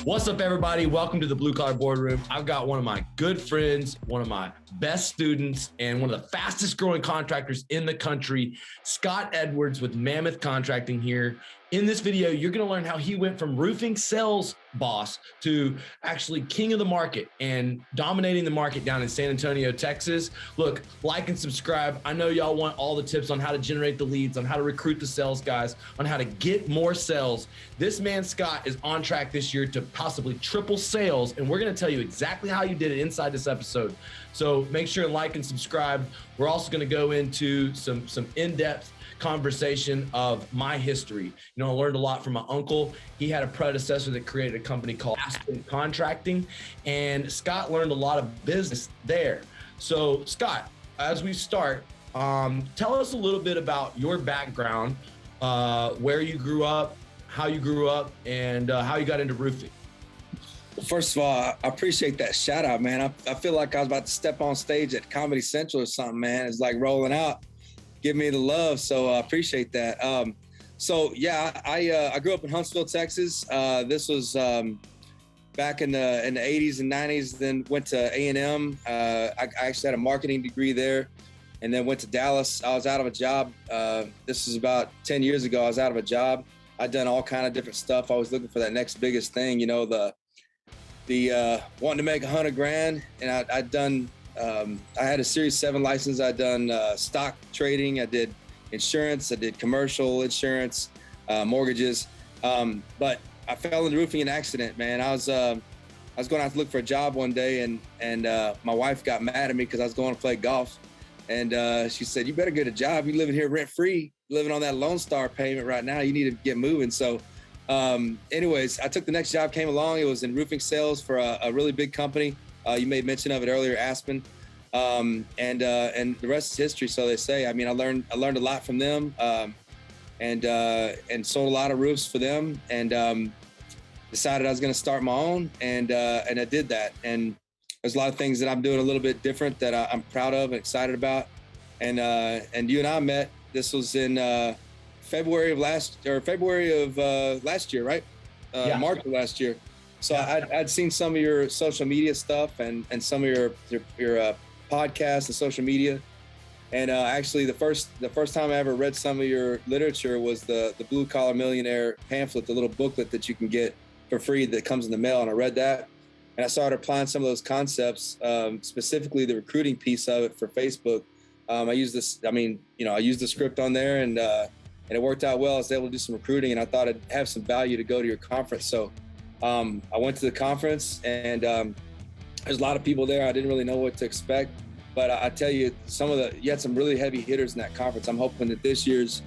What's up, everybody? Welcome to the Blue Collar Boardroom. I've got one of my good friends, one of my best students, and one of the fastest growing contractors in the country, Scott Edwards with Mammoth Contracting here. In this video, you're going to learn how he went from roofing sales boss to actually king of the market and dominating the market down in San Antonio, Texas. Look, like and subscribe. I know y'all want all the tips on how to generate the leads, on how to recruit the sales guys, on how to get more sales. This man, Scott, is on track this year to possibly triple sales, and we're going to tell you exactly how you did it inside this episode. So make sure to like and subscribe. We're also going to go into some in-depth conversation of my history. You know, I learned a lot from my uncle. He had a predecessor that created a company called Aspen Contracting, and Scott learned a lot of business there. So Scott, as we start, tell us a little bit about your background, where you grew up, how you grew up, and how you got into roofing. Well, first of all, I appreciate that shout out, man. I feel like I was about to step on stage at Comedy Central or something, man. It's like rolling out. Give me the love, so I appreciate that. So yeah, I grew up in Huntsville, Texas. This was back in the 80s and 90s. Then went to A&M. I actually had a marketing degree there, and then went to Dallas. I was out of a job. This was about 10 years ago. I was out of a job. I'd done all kind of different stuff. I was looking for that next biggest thing, you know, the wanting to make $100,000, and I'd done. I had a Series 7 license. I'd done stock trading. I did insurance. I did commercial insurance, mortgages. But I fell into roofing in an accident, man. I was going out to look for a job one day, and my wife got mad at me because I was going to play golf. And she said, "You better get a job. You're living here rent-free, living on that Lone Star payment right now. You need to get moving." So anyways, I took the next job, came along. It was in roofing sales for a really big company. You made mention of it earlier, Aspen, and the rest is history, so they say. I mean, I learned a lot from them, and sold a lot of roofs for them, and decided I was going to start my own, and I did that. And there's a lot of things that I'm doing a little bit different that I'm proud of and excited about. And you and I met. This was in February of last year, right? Yeah. March of last year. So I'd seen some of your social media stuff and some of your podcasts and social media. And actually the first time I ever read some of your literature was the Blue Collar Millionaire pamphlet, the little booklet that you can get for free that comes in the mail. And I read that, and I started applying some of those concepts, specifically the recruiting piece of it for Facebook. I used the script on there, and it worked out well. I was able to do some recruiting, and I thought it'd have some value to go to your conference. So I went to the conference, and there's a lot of people there. I didn't really know what to expect, but I tell you, you had some really heavy hitters in that conference. I'm hoping that this year's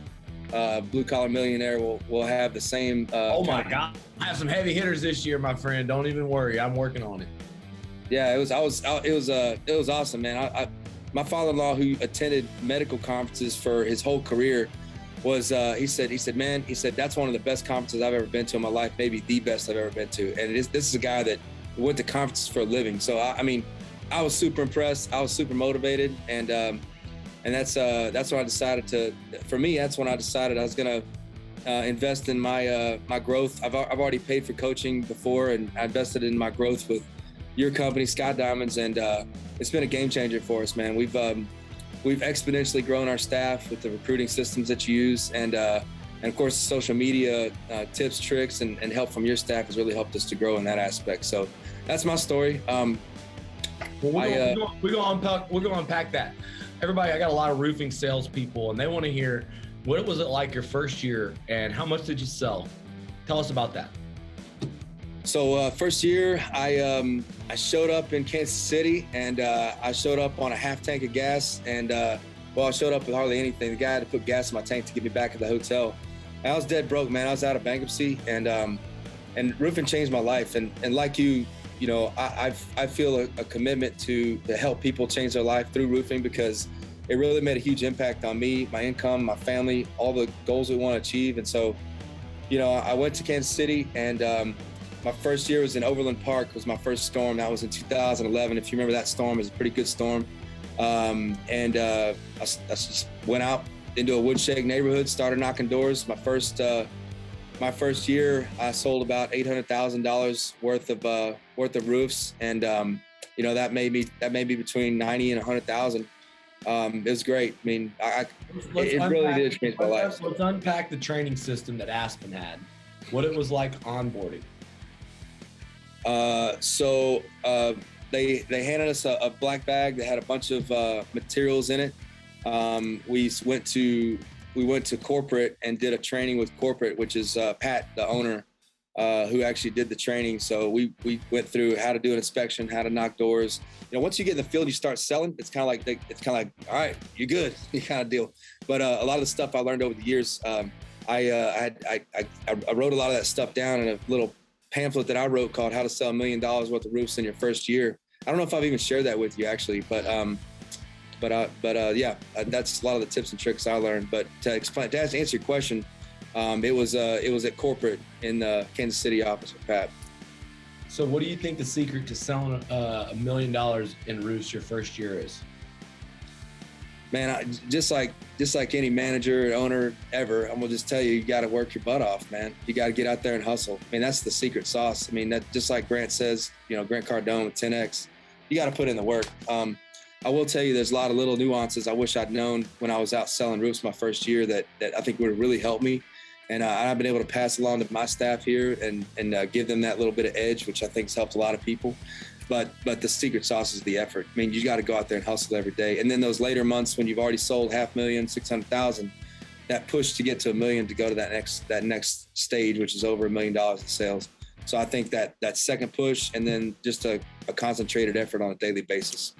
Blue Collar Millionaire will have the same. Oh my God, I have some heavy hitters this year, my friend. Don't even worry, I'm working on it. Yeah, it was awesome, man. My father-in-law, who attended medical conferences for his whole career, was he said, "Man," he said, "that's one of the best conferences I've ever been to in my life, maybe the best I've ever been to." And this is a guy that went to conferences for a living. So I mean, I was super impressed. I was super motivated, and that's when I decided for me, that's when I decided I was gonna invest in my growth. I've already paid for coaching before, and I invested in my growth with your company, Scott Diamonds, and it's been a game changer for us, man. We've exponentially grown our staff with the recruiting systems that you use, and of course, the social media tips, tricks, and help from your staff has really helped us to grow in that aspect. So that's my story. Well, we're gonna unpack that. Everybody, I got a lot of roofing salespeople, and they want to hear what was it like your first year, and how much did you sell? Tell us about that. So first year, I showed up in Kansas City, and I showed up on a half tank of gas, and I showed up with hardly anything. The guy had to put gas in my tank to get me back at the hotel. I was dead broke, man. I was out of bankruptcy, and roofing changed my life. And like you know, I feel a commitment to help people change their life through roofing, because it really made a huge impact on me, my income, my family, all the goals we want to achieve. And so, you know, I went to Kansas City, and my first year was in Overland Park. Was my first storm. That was in 2011. If you remember that storm, it was a pretty good storm. I just went out into a woodshake neighborhood, started knocking doors. My first my first year, I sold about $800,000 worth of roofs, and you know, that may be between 90 and 100,000. It was great. I mean, it really did change my life. Let's unpack the training system that Aspen had. What it was like onboarding. They handed us a black bag that had a bunch of materials in it. We went to corporate and did a training with corporate, which is Pat, the owner, who actually did the training. So we went through how to do an inspection, how to knock doors. You know, once you get in the field, you start selling. It's kind of like, all right, you're good, you kind of deal. But a lot of the stuff I learned over the years, I wrote a lot of that stuff down in a little pamphlet that I wrote called "How to Sell $1 Million Worth of Roofs in Your First Year." I don't know if I've even shared that with you actually, but yeah, that's a lot of the tips and tricks I learned. But to answer your question, it was at corporate in the Kansas City office with Pat. So what do you think the secret to selling $1 million in roofs your first year is? Man, just like any manager, owner ever, I'm gonna just tell you, you got to work your butt off, man. You got to get out there and hustle. I mean, that's the secret sauce. I mean, that just like Grant says, you know, Grant Cardone with 10X, you got to put in the work. I will tell you, there's a lot of little nuances I wish I'd known when I was out selling roofs my first year that I think would have really helped me. And I've been able to pass along to my staff here and give them that little bit of edge, which I think has helped a lot of people. But the secret sauce is the effort. I mean, you got to go out there and hustle every day. And then those later months when you've already sold $500,000, 600,000, that push to get to $1 million to go to that next stage, which is over $1 million in sales. So I think that second push and then just a concentrated effort on a daily basis.